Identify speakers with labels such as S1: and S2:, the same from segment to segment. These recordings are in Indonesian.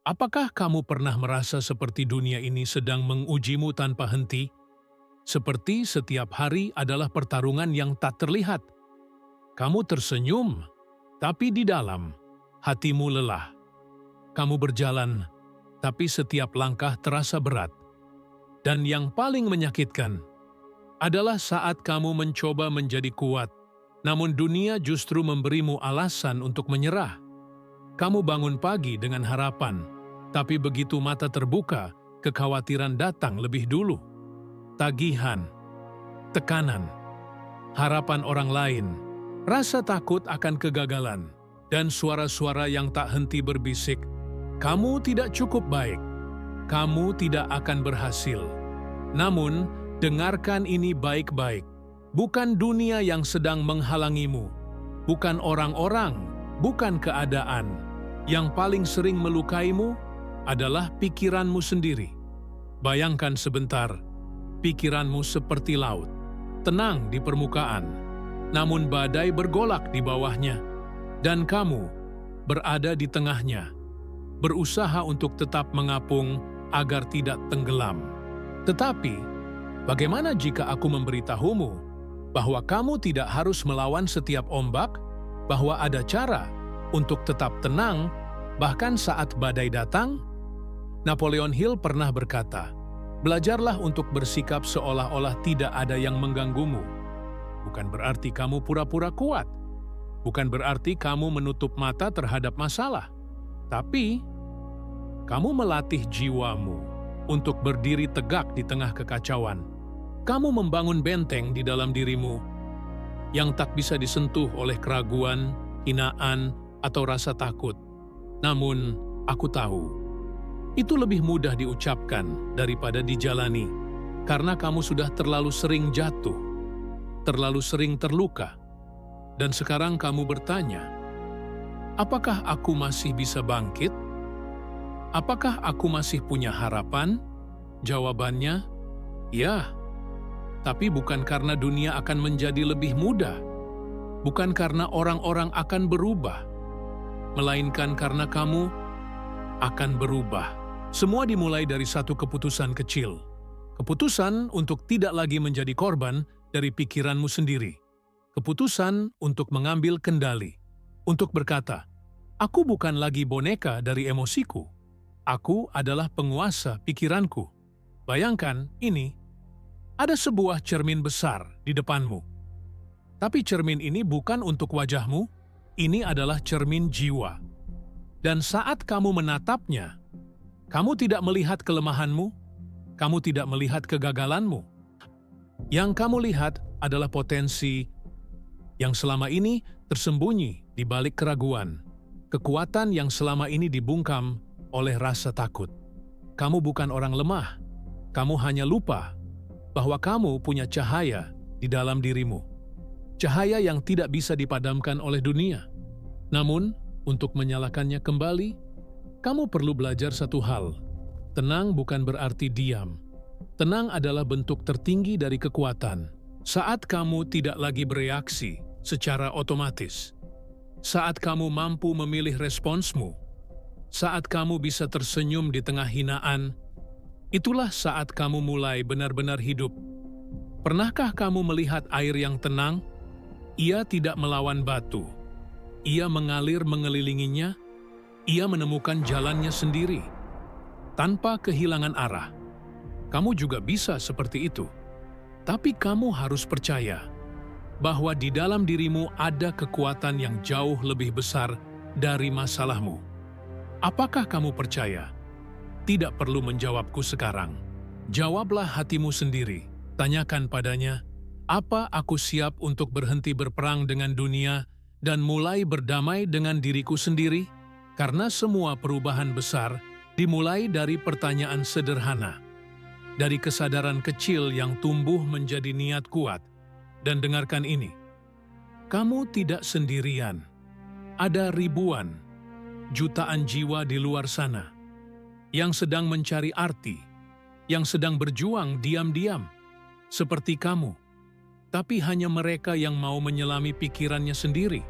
S1: Apakah kamu pernah merasa seperti dunia ini sedang mengujimu tanpa henti? Seperti setiap hari adalah pertarungan yang tak terlihat. Kamu tersenyum, tapi di dalam hatimu lelah. Kamu berjalan, tapi setiap langkah terasa berat. Dan yang paling menyakitkan adalah saat kamu mencoba menjadi kuat, namun dunia justru memberimu alasan untuk menyerah. Kamu bangun pagi dengan harapan, tapi begitu mata terbuka, kekhawatiran datang lebih dulu. Tagihan, tekanan, harapan orang lain, rasa takut akan kegagalan, dan suara-suara yang tak henti berbisik, "Kamu tidak cukup baik, kamu tidak akan berhasil." Namun, dengarkan ini baik-baik. Bukan dunia yang sedang menghalangimu, bukan orang-orang, bukan keadaan. Yang paling sering melukaimu adalah pikiranmu sendiri. Bayangkan sebentar, pikiranmu seperti laut, tenang di permukaan, namun badai bergolak di bawahnya, dan kamu berada di tengahnya, berusaha untuk tetap mengapung agar tidak tenggelam. Tetapi, bagaimana jika aku memberitahumu bahwa kamu tidak harus melawan setiap ombak, bahwa ada cara untuk tetap tenang bahkan saat badai datang? Napoleon Hill pernah berkata, "Belajarlah untuk bersikap seolah-olah tidak ada yang mengganggumu." Bukan berarti kamu pura-pura kuat. Bukan berarti kamu menutup mata terhadap masalah. Tapi, kamu melatih jiwamu untuk berdiri tegak di tengah kekacauan. Kamu membangun benteng di dalam dirimu yang tak bisa disentuh oleh keraguan, hinaan, atau rasa takut. Namun, aku tahu, itu lebih mudah diucapkan daripada dijalani, karena kamu sudah terlalu sering jatuh, terlalu sering terluka, dan sekarang kamu bertanya, apakah aku masih bisa bangkit? Apakah aku masih punya harapan? Jawabannya, ya. Tapi bukan karena dunia akan menjadi lebih mudah, bukan karena orang-orang akan berubah, melainkan karena kamu akan berubah. Semua dimulai dari satu keputusan kecil. Keputusan untuk tidak lagi menjadi korban dari pikiranmu sendiri. Keputusan untuk mengambil kendali. Untuk berkata, aku bukan lagi boneka dari emosiku. Aku adalah penguasa pikiranku. Bayangkan ini, ada sebuah cermin besar di depanmu. Tapi cermin ini bukan untuk wajahmu, ini adalah cermin jiwa. Dan saat kamu menatapnya, kamu tidak melihat kelemahanmu, kamu tidak melihat kegagalanmu. Yang kamu lihat adalah potensi yang selama ini tersembunyi di balik keraguan, kekuatan yang selama ini dibungkam oleh rasa takut. Kamu bukan orang lemah, kamu hanya lupa bahwa kamu punya cahaya di dalam dirimu. Cahaya yang tidak bisa dipadamkan oleh dunia. Namun, untuk menyalakannya kembali, kamu perlu belajar satu hal. Tenang bukan berarti diam. Tenang adalah bentuk tertinggi dari kekuatan. Saat kamu tidak lagi bereaksi secara otomatis. Saat kamu mampu memilih responsmu. Saat kamu bisa tersenyum di tengah hinaan. Itulah saat kamu mulai benar-benar hidup. Pernahkah kamu melihat air yang tenang? Ia tidak melawan batu. Ia mengalir mengelilinginya. Ia menemukan jalannya sendiri, tanpa kehilangan arah. Kamu juga bisa seperti itu. Tapi kamu harus percaya bahwa di dalam dirimu ada kekuatan yang jauh lebih besar dari masalahmu. Apakah kamu percaya? Tidak perlu menjawabku sekarang. Jawablah hatimu sendiri. Tanyakan padanya, apa aku siap untuk berhenti berperang dengan dunia dan mulai berdamai dengan diriku sendiri? Karena semua perubahan besar dimulai dari pertanyaan sederhana. Dari kesadaran kecil yang tumbuh menjadi niat kuat. Dan dengarkan ini, kamu tidak sendirian. Ada ribuan, jutaan jiwa di luar sana yang sedang mencari arti, yang sedang berjuang diam-diam, seperti kamu. Tapi hanya mereka yang mau menyelami pikirannya sendiri,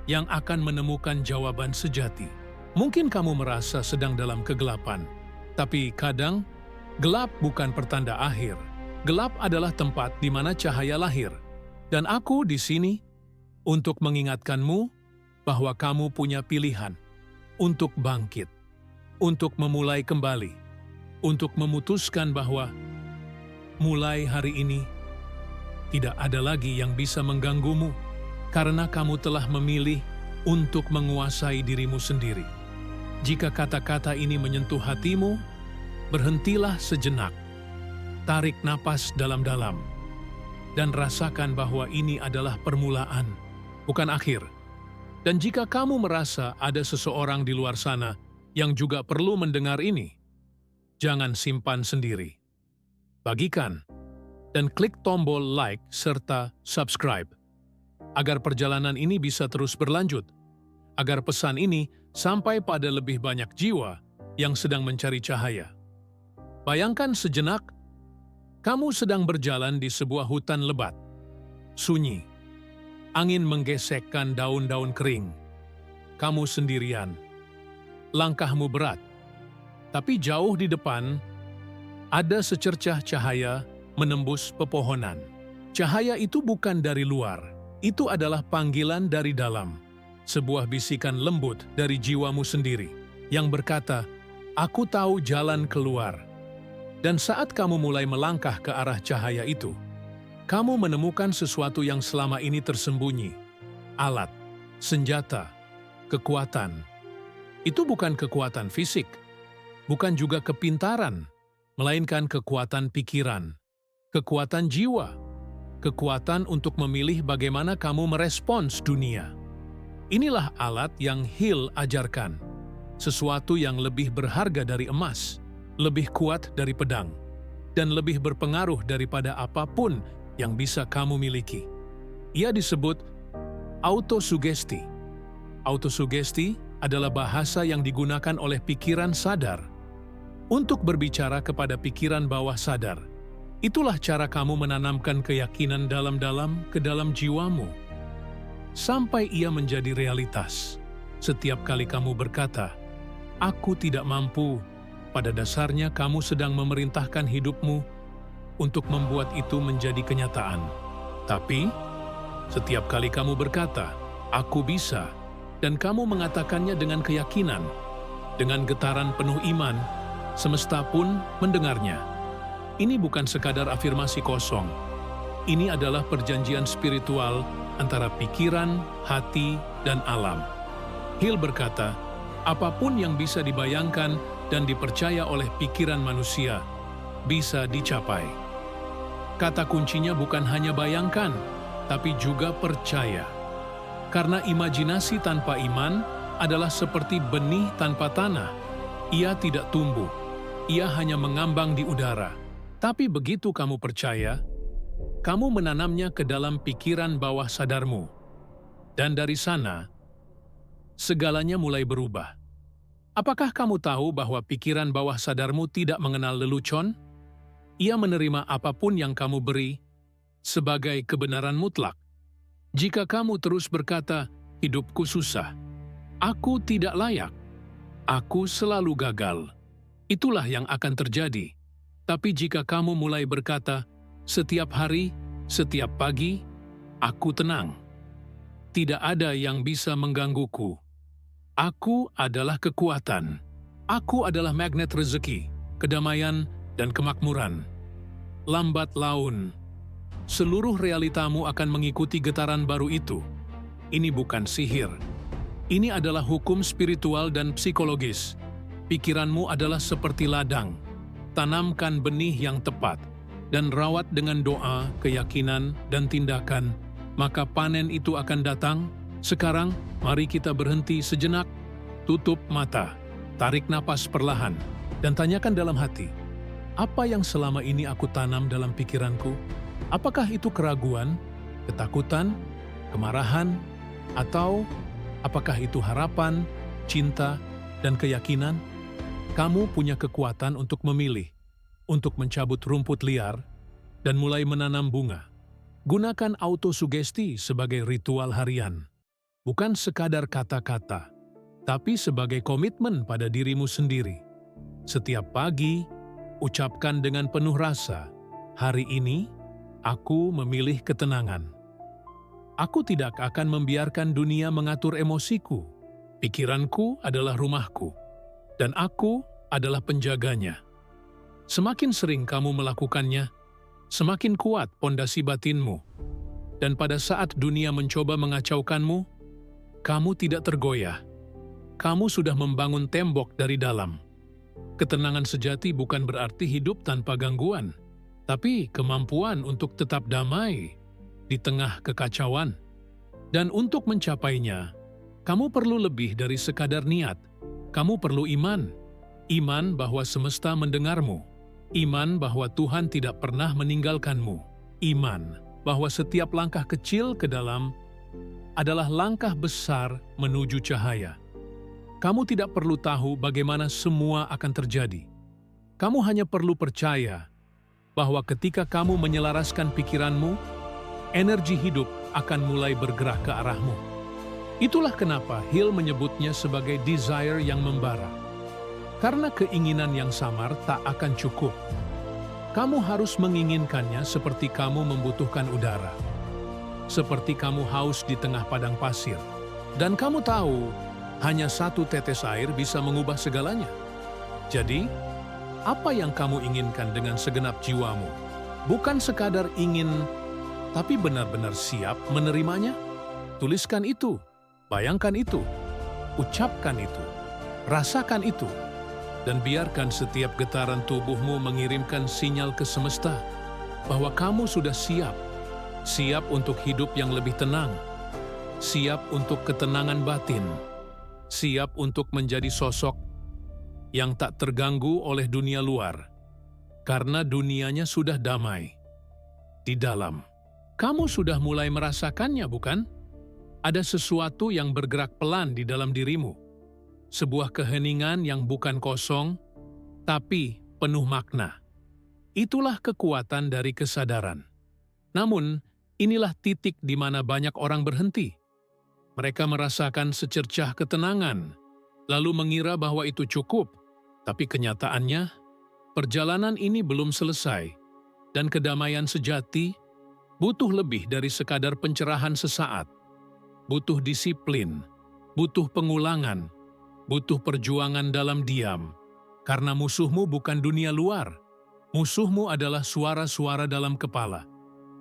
S1: yang akan menemukan jawaban sejati. Mungkin kamu merasa sedang dalam kegelapan, tapi kadang gelap bukan pertanda akhir. Gelap adalah tempat di mana cahaya lahir. Dan aku di sini untuk mengingatkanmu bahwa kamu punya pilihan untuk bangkit, untuk memulai kembali, untuk memutuskan bahwa mulai hari ini tidak ada lagi yang bisa mengganggumu karena kamu telah memilih untuk menguasai dirimu sendiri. Jika kata-kata ini menyentuh hatimu, berhentilah sejenak, tarik napas dalam-dalam, dan rasakan bahwa ini adalah permulaan, bukan akhir. Dan jika kamu merasa ada seseorang di luar sana yang juga perlu mendengar ini, jangan simpan sendiri. Bagikan, dan klik tombol like serta subscribe, agar perjalanan ini bisa terus berlanjut, agar pesan ini sampai pada lebih banyak jiwa yang sedang mencari cahaya. Bayangkan sejenak, kamu sedang berjalan di sebuah hutan lebat, sunyi. Angin menggesekkan daun-daun kering. Kamu sendirian. Langkahmu berat. Tapi jauh di depan, ada secercah cahaya menembus pepohonan. Cahaya itu bukan dari luar. Itu adalah panggilan dari dalam. Sebuah bisikan lembut dari jiwamu sendiri yang berkata, "Aku tahu jalan keluar." Dan saat kamu mulai melangkah ke arah cahaya itu, kamu menemukan sesuatu yang selama ini tersembunyi. Alat, senjata, kekuatan. Itu bukan kekuatan fisik, bukan juga kepintaran, melainkan kekuatan pikiran, kekuatan jiwa, kekuatan untuk memilih bagaimana kamu merespons dunia. Inilah alat yang Hill ajarkan, sesuatu yang lebih berharga dari emas, lebih kuat dari pedang, dan lebih berpengaruh daripada apapun yang bisa kamu miliki. Ia disebut autosugesti. Autosugesti adalah bahasa yang digunakan oleh pikiran sadar untuk berbicara kepada pikiran bawah sadar. Itulah cara kamu menanamkan keyakinan dalam-dalam ke dalam jiwamu, sampai ia menjadi realitas. Setiap kali kamu berkata, "Aku tidak mampu," pada dasarnya kamu sedang memerintahkan hidupmu untuk membuat itu menjadi kenyataan. Tapi, setiap kali kamu berkata, "Aku bisa," dan kamu mengatakannya dengan keyakinan, dengan getaran penuh iman, semesta pun mendengarnya. Ini bukan sekadar afirmasi kosong. Ini adalah perjanjian spiritual antara pikiran, hati, dan alam. Hill berkata, apapun yang bisa dibayangkan dan dipercaya oleh pikiran manusia bisa dicapai. Kata kuncinya bukan hanya bayangkan, tapi juga percaya. Karena imajinasi tanpa iman adalah seperti benih tanpa tanah. Ia tidak tumbuh, ia hanya mengambang di udara. Tapi begitu kamu percaya, kamu menanamnya ke dalam pikiran bawah sadarmu. Dan dari sana, segalanya mulai berubah. Apakah kamu tahu bahwa pikiran bawah sadarmu tidak mengenal lelucon? Ia menerima apapun yang kamu beri sebagai kebenaran mutlak. Jika kamu terus berkata, "Hidupku susah, aku tidak layak, aku selalu gagal," itulah yang akan terjadi. Tapi jika kamu mulai berkata, "Setiap hari, setiap pagi, aku tenang. Tidak ada yang bisa menggangguku. Aku adalah kekuatan. Aku adalah magnet rezeki, kedamaian, dan kemakmuran." Lambat laun, seluruh realitamu akan mengikuti getaran baru itu. Ini bukan sihir. Ini adalah hukum spiritual dan psikologis. Pikiranmu adalah seperti ladang. Tanamkan benih yang tepat dan rawat dengan doa, keyakinan, dan tindakan, maka panen itu akan datang. Sekarang, mari kita berhenti sejenak, tutup mata, tarik napas perlahan, dan tanyakan dalam hati, apa yang selama ini aku tanam dalam pikiranku? Apakah itu keraguan, ketakutan, kemarahan, atau apakah itu harapan, cinta, dan keyakinan? Kamu punya kekuatan untuk memilih, untuk mencabut rumput liar, dan mulai menanam bunga. Gunakan autosugesti sebagai ritual harian. Bukan sekadar kata-kata, tapi sebagai komitmen pada dirimu sendiri. Setiap pagi, ucapkan dengan penuh rasa, "Hari ini, aku memilih ketenangan." Aku tidak akan membiarkan dunia mengatur emosiku. Pikiranku adalah rumahku, dan aku adalah penjaganya. Semakin sering kamu melakukannya, semakin kuat pondasi batinmu. Dan pada saat dunia mencoba mengacaukanmu, kamu tidak tergoyah. Kamu sudah membangun tembok dari dalam. Ketenangan sejati bukan berarti hidup tanpa gangguan, tapi kemampuan untuk tetap damai di tengah kekacauan. Dan untuk mencapainya, kamu perlu lebih dari sekadar niat. Kamu perlu iman. Iman bahwa semesta mendengarmu. Iman bahwa Tuhan tidak pernah meninggalkanmu. Iman bahwa setiap langkah kecil ke dalam adalah langkah besar menuju cahaya. Kamu tidak perlu tahu bagaimana semua akan terjadi. Kamu hanya perlu percaya bahwa ketika kamu menyelaraskan pikiranmu, energi hidup akan mulai bergerak ke arahmu. Itulah kenapa Hill menyebutnya sebagai desire yang membara. Karena keinginan yang samar tak akan cukup. Kamu harus menginginkannya seperti kamu membutuhkan udara. Seperti kamu haus di tengah padang pasir. Dan kamu tahu, hanya satu tetes air bisa mengubah segalanya. Jadi, apa yang kamu inginkan dengan segenap jiwamu? Bukan sekadar ingin, tapi benar-benar siap menerimanya? Tuliskan itu, bayangkan itu, ucapkan itu, rasakan itu. Dan biarkan setiap getaran tubuhmu mengirimkan sinyal ke semesta bahwa kamu sudah siap. Siap untuk hidup yang lebih tenang. Siap untuk ketenangan batin. Siap untuk menjadi sosok yang tak terganggu oleh dunia luar. Karena dunianya sudah damai. Di dalam. Kamu sudah mulai merasakannya, bukan? Ada sesuatu yang bergerak pelan di dalam dirimu. Sebuah keheningan yang bukan kosong, tapi penuh makna. Itulah kekuatan dari kesadaran. Namun, inilah titik di mana banyak orang berhenti. Mereka merasakan secercah ketenangan, lalu mengira bahwa itu cukup. Tapi kenyataannya, perjalanan ini belum selesai, dan kedamaian sejati butuh lebih dari sekadar pencerahan sesaat. Butuh disiplin, butuh pengulangan, butuh perjuangan dalam diam, karena musuhmu bukan dunia luar. Musuhmu adalah suara-suara dalam kepala,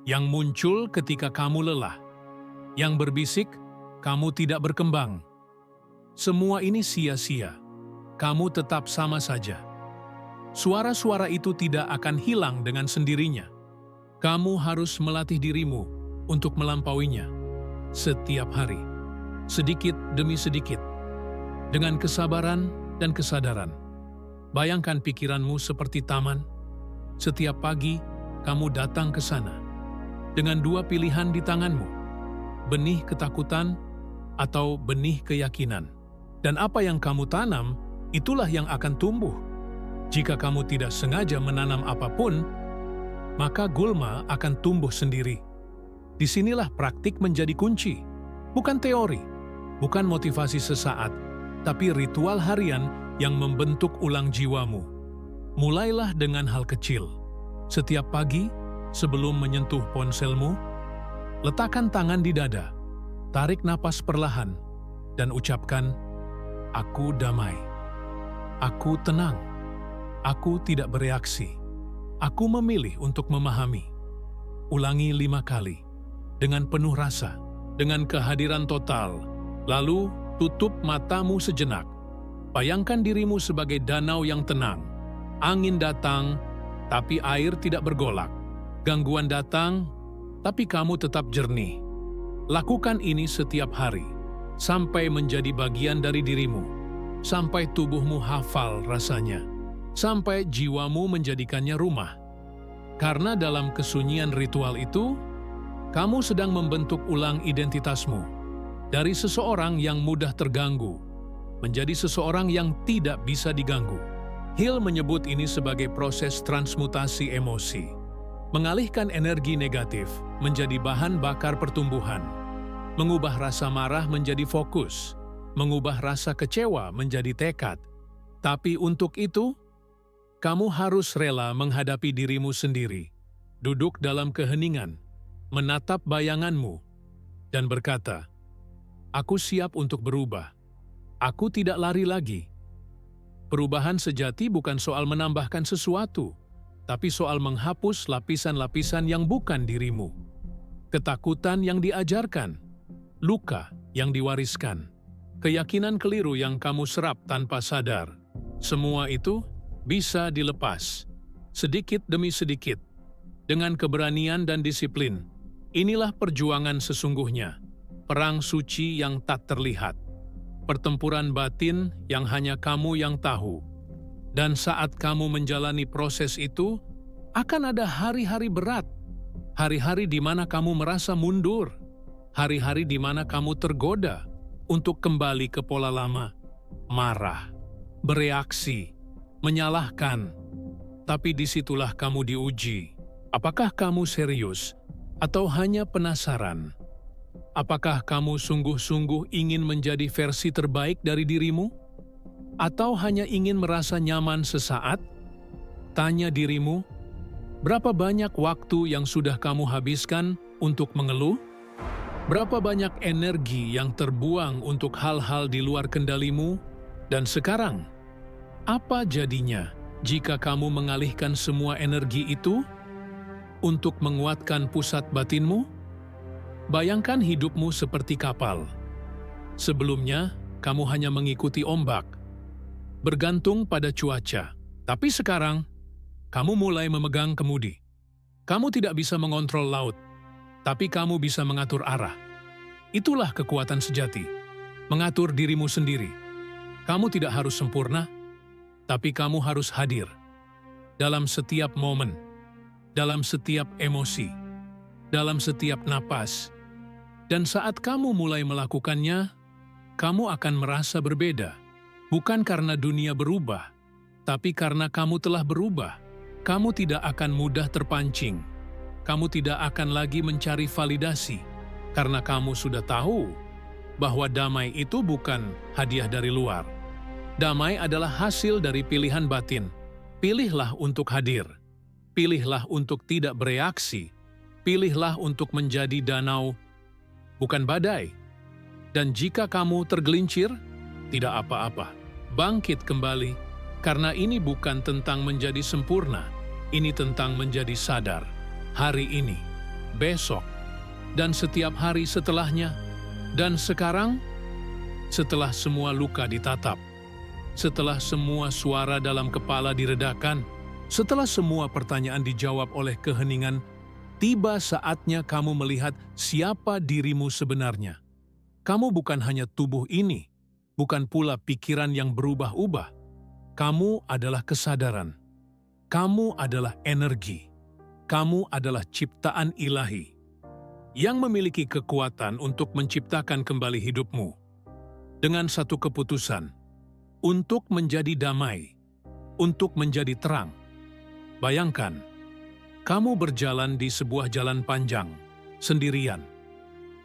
S1: yang muncul ketika kamu lelah, yang berbisik, kamu tidak berkembang. Semua ini sia-sia, kamu tetap sama saja. Suara-suara itu tidak akan hilang dengan sendirinya. Kamu harus melatih dirimu untuk melampauinya, setiap hari, sedikit demi sedikit. Dengan kesabaran dan kesadaran, bayangkan pikiranmu seperti taman. Setiap pagi, kamu datang ke sana dengan dua pilihan di tanganmu, benih ketakutan atau benih keyakinan. Dan apa yang kamu tanam, itulah yang akan tumbuh. Jika kamu tidak sengaja menanam apapun, maka gulma akan tumbuh sendiri. Disinilah praktik menjadi kunci, bukan teori, bukan motivasi sesaat, tapi ritual harian yang membentuk ulang jiwamu. Mulailah dengan hal kecil. Setiap pagi, sebelum menyentuh ponselmu, letakkan tangan di dada, tarik napas perlahan, dan ucapkan, "Aku damai. Aku tenang. Aku tidak bereaksi. Aku memilih untuk memahami." Ulangi 5 kali, dengan penuh rasa, dengan kehadiran total, lalu tutup matamu sejenak. Bayangkan dirimu sebagai danau yang tenang. Angin datang, tapi air tidak bergolak. Gangguan datang, tapi kamu tetap jernih. Lakukan ini setiap hari, sampai menjadi bagian dari dirimu. Sampai tubuhmu hafal rasanya. Sampai jiwamu menjadikannya rumah. Karena dalam kesunyian ritual itu, kamu sedang membentuk ulang identitasmu. Dari seseorang yang mudah terganggu, menjadi seseorang yang tidak bisa diganggu. Hill menyebut ini sebagai proses transmutasi emosi. Mengalihkan energi negatif menjadi bahan bakar pertumbuhan. Mengubah rasa marah menjadi fokus. mengubah rasa kecewa menjadi tekad. Tapi untuk itu, kamu harus rela menghadapi dirimu sendiri, duduk dalam keheningan, menatap bayanganmu, dan berkata, "Aku siap untuk berubah. Aku tidak lari lagi." Perubahan sejati bukan soal menambahkan sesuatu, tapi soal menghapus lapisan-lapisan yang bukan dirimu. Ketakutan yang diajarkan, luka yang diwariskan, keyakinan keliru yang kamu serap tanpa sadar. Semua itu bisa dilepas, sedikit demi sedikit, dengan keberanian dan disiplin. Inilah perjuangan sesungguhnya, perang suci yang tak terlihat, pertempuran batin yang hanya kamu yang tahu. Dan saat kamu menjalani proses itu, akan ada hari-hari berat, hari-hari di mana kamu merasa mundur, hari-hari di mana kamu tergoda untuk kembali ke pola lama, marah, bereaksi, menyalahkan. Tapi disitulah kamu diuji. Apakah kamu serius atau hanya penasaran? Apakah kamu sungguh-sungguh ingin menjadi versi terbaik dari dirimu? Atau hanya ingin merasa nyaman sesaat? Tanya dirimu, berapa banyak waktu yang sudah kamu habiskan untuk mengeluh? Berapa banyak energi yang terbuang untuk hal-hal di luar kendalimu? Dan sekarang, apa jadinya jika kamu mengalihkan semua energi itu untuk menguatkan pusat batinmu? Bayangkan hidupmu seperti kapal. Sebelumnya, kamu hanya mengikuti ombak, bergantung pada cuaca. Tapi sekarang, kamu mulai memegang kemudi. Kamu tidak bisa mengontrol laut, tapi kamu bisa mengatur arah. Itulah kekuatan sejati, mengatur dirimu sendiri. Kamu tidak harus sempurna, tapi kamu harus hadir dalam setiap momen, dalam setiap emosi, dalam setiap napas. Dan saat kamu mulai melakukannya, kamu akan merasa berbeda. Bukan karena dunia berubah, tapi karena kamu telah berubah. Kamu tidak akan mudah terpancing. Kamu tidak akan lagi mencari validasi, karena kamu sudah tahu bahwa damai itu bukan hadiah dari luar. Damai adalah hasil dari pilihan batin. Pilihlah untuk hadir. Pilihlah untuk tidak bereaksi. Pilihlah untuk menjadi danau, bukan badai. Dan jika kamu tergelincir, tidak apa-apa. Bangkit kembali, karena ini bukan tentang menjadi sempurna. Ini tentang menjadi sadar. Hari ini, besok, dan setiap hari setelahnya. Dan sekarang, setelah semua luka ditatap, setelah semua suara dalam kepala diredakan, setelah semua pertanyaan dijawab oleh keheningan, tiba saatnya kamu melihat siapa dirimu sebenarnya. Kamu bukan hanya tubuh ini, bukan pula pikiran yang berubah-ubah. Kamu adalah kesadaran. Kamu adalah energi. Kamu adalah ciptaan ilahi yang memiliki kekuatan untuk menciptakan kembali hidupmu dengan satu keputusan, untuk menjadi damai, untuk menjadi terang. Bayangkan, kamu berjalan di sebuah jalan panjang, sendirian.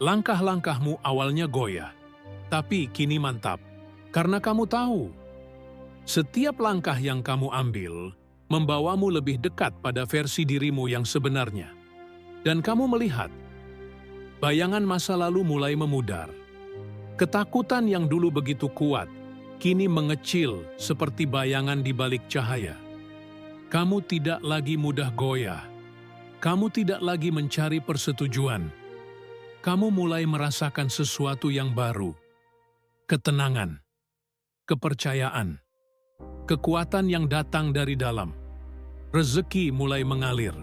S1: Langkah-langkahmu awalnya goyah, tapi kini mantap, karena kamu tahu, setiap langkah yang kamu ambil membawamu lebih dekat pada versi dirimu yang sebenarnya. Dan kamu melihat, bayangan masa lalu mulai memudar. Ketakutan yang dulu begitu kuat, kini mengecil seperti bayangan di balik cahaya. Kamu tidak lagi mudah goyah. Kamu tidak lagi mencari persetujuan. Kamu mulai merasakan sesuatu yang baru. Ketenangan, kepercayaan, kekuatan yang datang dari dalam. Rezeki mulai mengalir.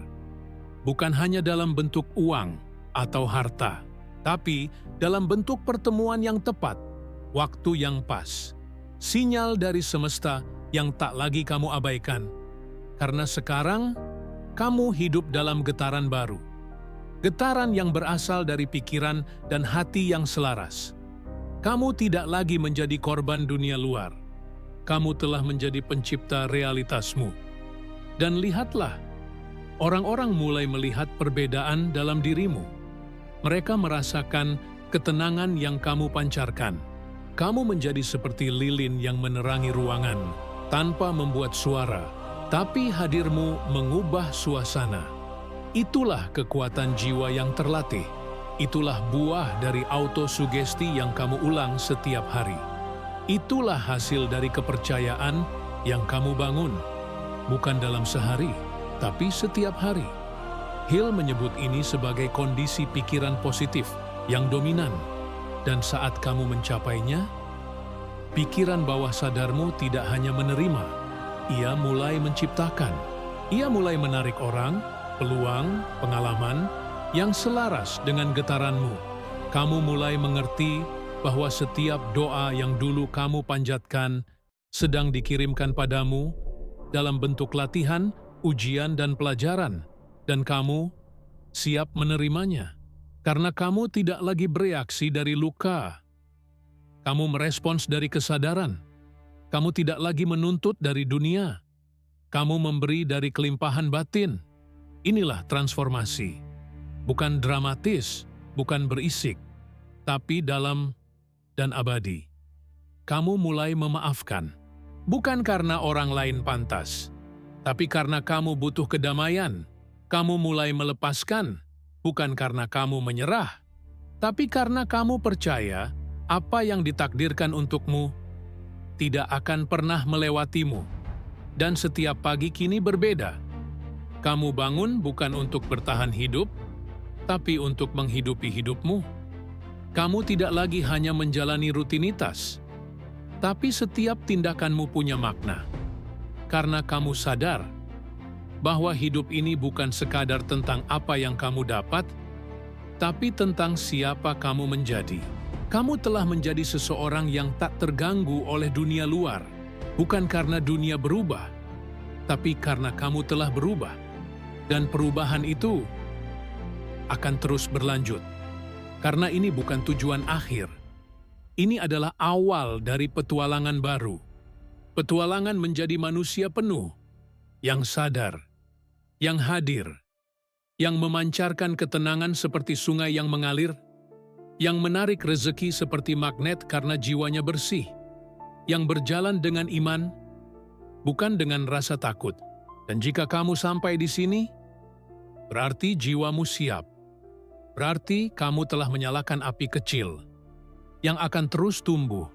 S1: Bukan hanya dalam bentuk uang atau harta, tapi dalam bentuk pertemuan yang tepat, waktu yang pas. Sinyal dari semesta yang tak lagi kamu abaikan. Karena sekarang, kamu hidup dalam getaran baru. Getaran yang berasal dari pikiran dan hati yang selaras. Kamu tidak lagi menjadi korban dunia luar. Kamu telah menjadi pencipta realitasmu. Dan lihatlah, orang-orang mulai melihat perbedaan dalam dirimu. Mereka merasakan ketenangan yang kamu pancarkan. Kamu menjadi seperti lilin yang menerangi ruangan tanpa membuat suara, tapi hadirmu mengubah suasana. Itulah kekuatan jiwa yang terlatih. Itulah buah dari autosugesti yang kamu ulang setiap hari. Itulah hasil dari kepercayaan yang kamu bangun, bukan dalam sehari, tapi setiap hari. Hill menyebut ini sebagai kondisi pikiran positif yang dominan. Dan saat kamu mencapainya, pikiran bawah sadarmu tidak hanya menerima, ia mulai menciptakan. Ia mulai menarik orang, peluang, pengalaman yang selaras dengan getaranmu. Kamu mulai mengerti bahwa setiap doa yang dulu kamu panjatkan sedang dikirimkan padamu dalam bentuk latihan, ujian, dan pelajaran, dan kamu siap menerimanya. Karena kamu tidak lagi bereaksi dari luka. Kamu merespons dari kesadaran. Kamu tidak lagi menuntut dari dunia. Kamu memberi dari kelimpahan batin. Inilah transformasi. Bukan dramatis, bukan berisik, tapi dalam dan abadi. Kamu mulai memaafkan. Bukan karena orang lain pantas, tapi karena kamu butuh kedamaian. Kamu mulai melepaskan. Bukan karena kamu menyerah, tapi karena kamu percaya apa yang ditakdirkan untukmu tidak akan pernah melewatimu. Dan setiap pagi kini berbeda. Kamu bangun bukan untuk bertahan hidup, tapi untuk menghidupi hidupmu. Kamu tidak lagi hanya menjalani rutinitas, tapi setiap tindakanmu punya makna. Karena kamu sadar bahwa hidup ini bukan sekadar tentang apa yang kamu dapat, tapi tentang siapa kamu menjadi. Kamu telah menjadi seseorang yang tak terganggu oleh dunia luar, bukan karena dunia berubah, tapi karena kamu telah berubah. Dan perubahan itu akan terus berlanjut. Karena ini bukan tujuan akhir. Ini adalah awal dari petualangan baru. Petualangan menjadi manusia penuh, yang sadar, yang hadir, yang memancarkan ketenangan seperti sungai yang mengalir, yang menarik rezeki seperti magnet karena jiwanya bersih, yang berjalan dengan iman, bukan dengan rasa takut. Dan jika kamu sampai di sini, berarti jiwamu siap. Berarti kamu telah menyalakan api kecil, yang akan terus tumbuh.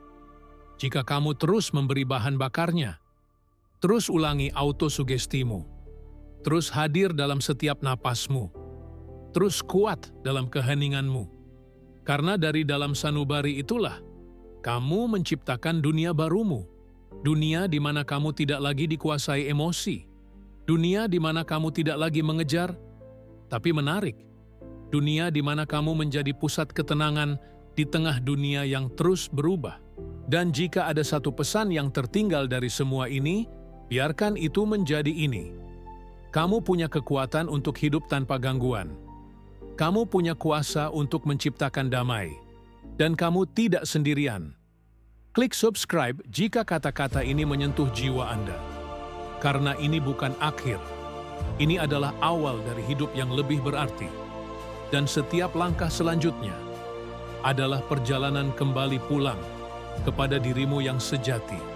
S1: Jika kamu terus memberi bahan bakarnya, terus ulangi autosugestimu, terus hadir dalam setiap napasmu, terus kuat dalam keheninganmu. Karena dari dalam sanubari itulah, kamu menciptakan dunia barumu. Dunia di mana kamu tidak lagi dikuasai emosi. Dunia di mana kamu tidak lagi mengejar, tapi menarik. Dunia di mana kamu menjadi pusat ketenangan di tengah dunia yang terus berubah. Dan jika ada satu pesan yang tertinggal dari semua ini, biarkan itu menjadi ini. Kamu punya kekuatan untuk hidup tanpa gangguan. Kamu punya kuasa untuk menciptakan damai. Dan kamu tidak sendirian. Klik subscribe jika kata-kata ini menyentuh jiwa Anda. Karena ini bukan akhir. Ini adalah awal dari hidup yang lebih berarti. Dan setiap langkah selanjutnya adalah perjalanan kembali pulang kepada dirimu yang sejati.